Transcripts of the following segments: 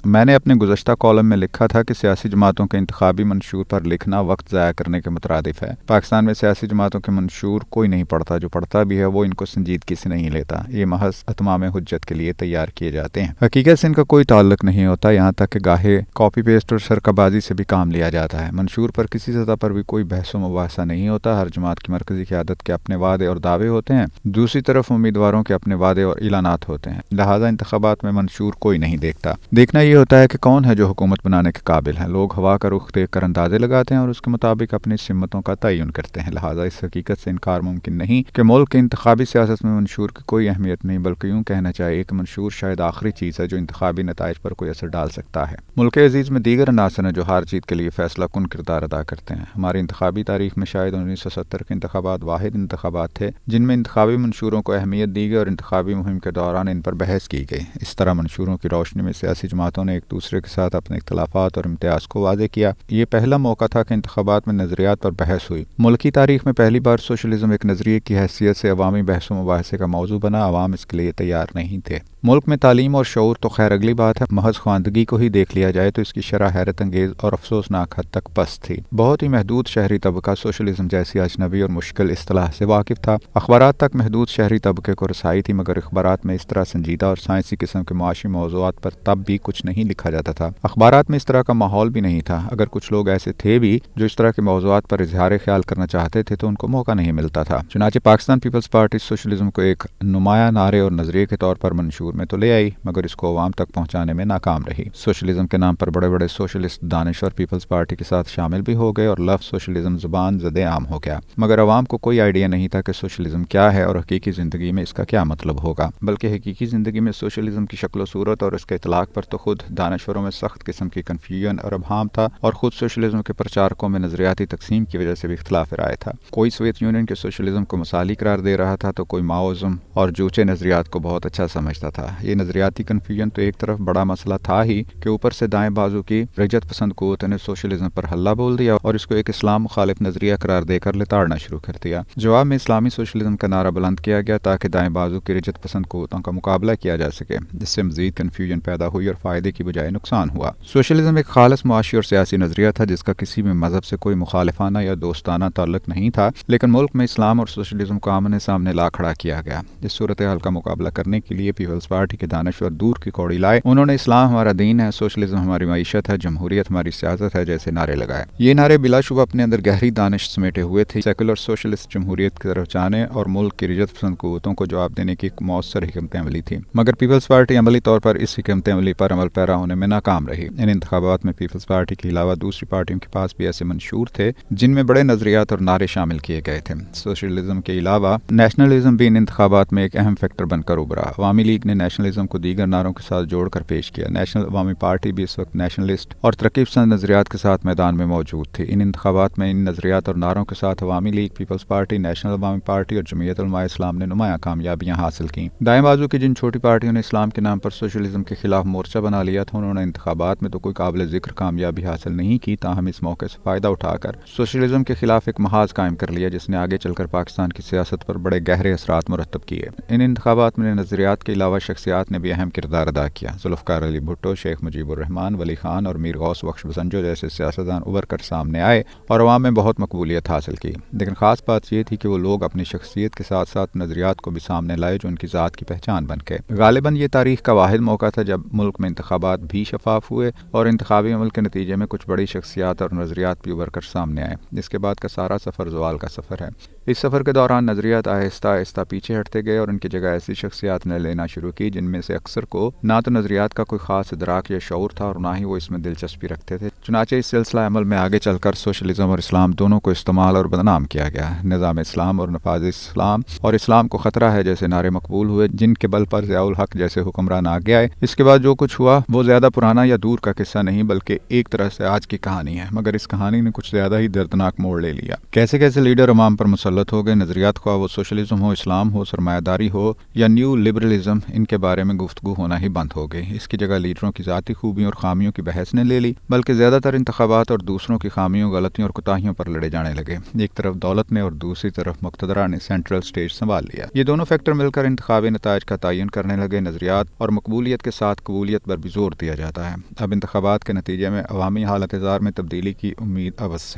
میں نے اپنے گزشتہ کالم میں لکھا تھا کہ سیاسی جماعتوں کے انتخابی منشور پر لکھنا وقت ضائع کرنے کے مترادف ہے۔ پاکستان میں سیاسی جماعتوں کے منشور کوئی نہیں پڑھتا، جو پڑھتا بھی ہے وہ ان کو سنجیدگی سے نہیں لیتا۔ یہ محض اتمام حجت کے لیے تیار کیے جاتے ہیں، حقیقت سے ان کا کوئی تعلق نہیں ہوتا، یہاں تک کہ گاہے کاپی پیسٹ اور سرقہ بازی سے بھی کام لیا جاتا ہے۔ منشور پر کسی سطح پر بھی کوئی بحث و مباحثہ نہیں ہوتا۔ ہر جماعت کی مرکزی قیادت کے اپنے وعدے اور دعوے ہوتے ہیں، دوسری طرف امیدواروں کے اپنے وعدے اور اعلانات ہوتے ہیں، لہٰذا انتخابات میں منشور کوئی نہیں دیکھتا۔ دیکھنا یہ ہوتا ہے کہ کون ہے جو حکومت بنانے کے قابل ہے۔ لوگ ہوا کا رخ دیکھ کر اندازے لگاتے ہیں اور اس کے مطابق اپنی سمتوں کا تعین کرتے ہیں، لہٰذا اس حقیقت سے انکار ممکن نہیں کہ ملک کی انتخابی سیاست میں منشور کی کوئی اہمیت نہیں، بلکہ یوں کہنا چاہیے کہ منشور شاید آخری چیز ہے جو انتخابی نتائج پر کوئی اثر ڈال سکتا ہے۔ ملک عزیز میں دیگر عناصر ہیں جو ہار جیت کے لیے فیصلہ کن کردار ادا کرتے ہیں۔ ہماری انتخابی تاریخ میں شاید 1970 کے انتخابات واحد انتخابات تھے جن میں انتخابی منشوروں کو اہمیت دی گئی اور انتخابی مہم کے دوران ان پر بحث کی گئی۔ اس طرح منشوروں کی روشنی میں سیاسی جماعتوں نے ایک دوسرے کے ساتھ اپنے اختلافات اور امتیاز کو واضح کیا۔ یہ پہلا موقع تھا کہ انتخابات میں نظریات پر بحث ہوئی۔ ملکی تاریخ میں پہلی بار سوشلزم ایک نظریے کی حیثیت سے عوامی بحث و مباحثے کا موضوع بنا، عوام اس کے لیے تیار نہیں تھے۔ ملک میں تعلیم اور شعور تو خیر اگلی بات ہے، محض خواندگی کو ہی دیکھ لیا جائے تو اس کی شرح حیرت انگیز اور افسوسناک حد تک پست تھی۔ بہت ہی محدود شہری طبقہ سوشلزم جیسی اجنبی اور مشکل اصطلاح سے واقف تھا۔ اخبارات تک محدود شہری طبقے کو رسائی تھی، مگر اخبارات میں اس طرح سنجیدہ اور سائنسی قسم کے معاشی موضوعات پر تب بھی کچھ نہیں لکھا جاتا تھا۔ اخبارات میں اس طرح کا ماحول بھی نہیں تھا۔ اگر کچھ لوگ ایسے تھے بھی جو اس طرح کے موضوعات پر اظہار خیال کرنا چاہتے تھے تو ان کو موقع نہیں ملتا تھا۔ چنانچہ پاکستان پیپلز پارٹی سوشلزم کو ایک نمایاں نعرے اور نظریے کے طور پر منشور میں تو لے آئی، مگر اس کو عوام تک پہنچانے میں ناکام رہی۔ سوشلزم کے نام پر بڑے بڑے سوشلسٹ دانشور پیپلز پارٹی کے ساتھ شامل بھی ہو گئے اور لفظ سوشلزم زبان زد عام ہو گیا، مگر عوام کو کوئی آئیڈیا نہیں تھا کہ سوشلزم کیا ہے اور حقیقی زندگی میں اس کا کیا مطلب ہوگا، بلکہ حقیقی زندگی میں سوشلزم کی شکل و صورت اور اس کے اطلاق پر تو خود دانشوروں میں سخت قسم کی کنفیوژن اور ابہام تھا، اور خود سوشلزم کے پرچارکوں میں نظریاتی تقسیم کی وجہ سے بھی اختلاف رائے تھا۔ کوئی سوویت یونین کے سوشلزم کو مثالی قرار دے رہا تھا تو کوئی ماؤزم اور جوچے نظریات کو بہت اچھا سمجھتا تھا۔ یہ نظریاتی کنفیوژن تو ایک طرف بڑا مسئلہ تھا ہی کہ اوپر سے دائیں بازو کی رجت پسند قوتوں نے سوشلزم پر حلہ بول دیا اور اس کو ایک اسلام مخالف نظریہ قرار دے کر لتاڑنا شروع کر دیا۔ جواب میں اسلامی سوشلزم کا نعرہ بلند کیا گیا تاکہ دائیں بازو کی رجت پسند قوتوں کا مقابلہ کیا جا سکے، جس سے مزید کنفیوژن پیدا ہوئی اور فائدے کی بجائے نقصان ہوا۔ سوشلزم ایک خالص معاشی اور سیاسی نظریہ تھا جس کا کسی بھی مذہب سے کوئی مخالفانہ یا دوستانہ تعلق نہیں تھا، لیکن ملک میں اسلام اور سوشلزم کو آمنے سامنے لا کھڑا کیا گیا۔ اس صورتحال کا مقابلہ کرنے کے لیے پیپلز پارٹی کے دانشور دور کی کوڑی لائے۔ انہوں نے اسلام ہمارا دین ہے، سوشلزم ہماری معیشت ہے، جمہوریت ہماری سیاست ہے جیسے نعرے لگائے۔ یہ نعرے بلا شبہ اپنے اندر گہری دانش سمیٹے ہوئے تھے، سیکولر سوشلسٹ جمہوریت کی طرف جانے اور ملک کی رجت پسند قوتوں کو جواب دینے کی ایک مؤثر حکمت عملی تھی، مگر پیپلز پارٹی عملی طور پر اس حکمت عملی پر عمل پیرا ہونے میں ناکام رہی۔ ان انتخابات میں پیپلز پارٹی کے علاوہ دوسری پارٹیوں کے پاس بھی ایسے منشور تھے جن میں بڑے نظریات اور نعرے شامل کیے گئے تھے۔ سوشلزم کے علاوہ نیشنلزم بھی ان انتخابات میں ایک اہم فیکٹر بن کر ابھرا۔ عوامی لیگ نے نیشنلزم کو دیگر نعروں کے ساتھ جوڑ کر پیش کیا۔ نیشنل عوامی پارٹی بھی اس وقت نیشنلسٹ اور ترقی پسند نظریات کے ساتھ میدان میں موجود تھی۔ ان انتخابات میں ان نظریات اور نعروں کے ساتھ عوامی لیگ، پیپلز پارٹی، نیشنل عوامی پارٹی اور جمعیت علماء اسلام نے نمایاں کامیابیاں حاصل کیں۔ دائیں بازو کی جن چھوٹی پارٹیوں نے اسلام کے نام پر سوشلزم کے خلاف مورچہ بنا لیا تھا، انہوں نے انتخابات میں تو کوئی قابل ذکر کامیابی حاصل نہیں کی، تاہم اس موقع سے فائدہ اٹھا کر سوشلزم کے خلاف ایک محاذ قائم کر لیا جس نے آگے چل کر پاکستان کی سیاست پر بڑے گہرے اثرات مرتب کیے۔ ان انتخابات میں نظریات کے علاوہ شخصیات نے بھی اہم کردار ادا کیا۔ ذوالفقار علی بھٹو، شیخ مجیب الرحمان، ولی خان اور میر غوث بخش بزنجو جیسے سیاستدان ابھر کر سامنے آئے اور عوام میں بہت مقبولیت حاصل کی، لیکن خاص بات یہ تھی کہ وہ لوگ اپنی شخصیت کے ساتھ ساتھ نظریات کو بھی سامنے لائے جو ان کی ذات کی پہچان بن گئے۔ غالباً یہ تاریخ کا واحد موقع تھا جب ملک میں انتخابات بھی شفاف ہوئے اور انتخابی عمل کے نتیجے میں کچھ بڑی شخصیات اور نظریات بھی ابھر کر سامنے آئے۔ اس کے بعد کا سارا سفر زوال کا سفر ہے۔ اس سفر کے دوران نظریات آہستہ آہستہ پیچھے ہٹتے گئے اور ان کی جگہ ایسی شخصیات نے لینا شروع کی جن میں سے اکثر کو نہ تو نظریات کا کوئی خاص ادراک یا شعور تھا اور نہ ہی وہ اس میں دلچسپی رکھتے تھے۔ چنانچہ اس سلسلہ عمل میں آگے چل کر سوشلزم اور اسلام دونوں کو استعمال اور بدنام کیا گیا۔ نظام اسلام اور نفاذ اسلام اور اسلام کو خطرہ ہے جیسے نعرے مقبول ہوئے جن کے بل پر ضیاء الحق جیسے حکمران آگے آئے۔ اس کے بعد جو کچھ ہوا وہ زیادہ پرانا یا دور کا قصہ نہیں بلکہ ایک طرح سے آج کی کہانی ہے، مگر اس کہانی نے کچھ زیادہ ہی دردناک موڑ لے لیا۔ کیسے کیسے لیڈر عوام پر مسلط ہو گئے، نظریات خواہ وہ سوشلزم ہو، اسلام ہو، سرمایہ داری ہو یا نیو لبرلزم، ان کے بارے میں گفتگو ہونا ہی بند ہو گئی۔ اس کی جگہ لیڈروں کی ذاتی خوبیوں اور خامیوں کی بحث نے لے لی، بلکہ زیادہ تر انتخابات اور دوسروں کی خامیوں، غلطیوں اور کوتاہیوں پر لڑے جانے لگے۔ ایک طرف دولت نے اور دوسری طرف مقتدرہ نے سینٹرل سٹیج سنبھال لیا۔ یہ دونوں فیکٹر مل کر انتخابی نتائج کا تعین کرنے لگے۔ نظریات اور مقبولیت کے ساتھ قبولیت پر بھی زور دیا جاتا ہے۔ اب انتخابات کے نتیجے میں عوامی حالت زار میں تبدیلی کی امید ابس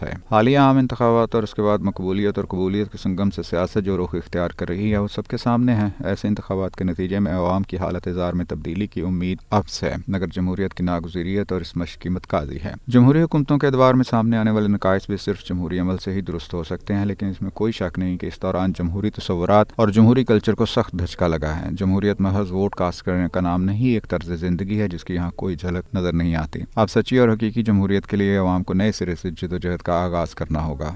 ہے۔ حالیہ عام انتخابات اور اس کے بعد مقبولیت اور قبولیت کے سنگم سے سیاست جو رخ اختیار کر رہی ہے وہ سب کے سامنے ہے۔ ایسے انتخابات کے نتیجے میں عوام کی حالت زار میں تبدیلی کی امید ابس ہے، مگر جمہوریت کی ناگزیریت اور اس مشق کی متقاضی ہے۔ جمہوری حکومتوں کے ادوار میں سامنے آنے والے نقائص بھی صرف جمہوری عمل سے ہی درست ہو سکتے ہیں، لیکن اس میں کوئی شک نہیں کہ اس دوران جمہوری تصورات اور جمہوری کلچر کو سخت دھچکا لگا ہے۔ جمہوریت محض ووٹ کاسٹ کرنے کا نام نہیں، ایک طرز زندگی ہے جس کی یہاں کوئی جھلک نظر نہیں آتی۔ اب سچی اور حقیقی جمہوریت کے لیے عوام کو نئے سرے سے جدوجہد کا آغاز کرنا ہوگا۔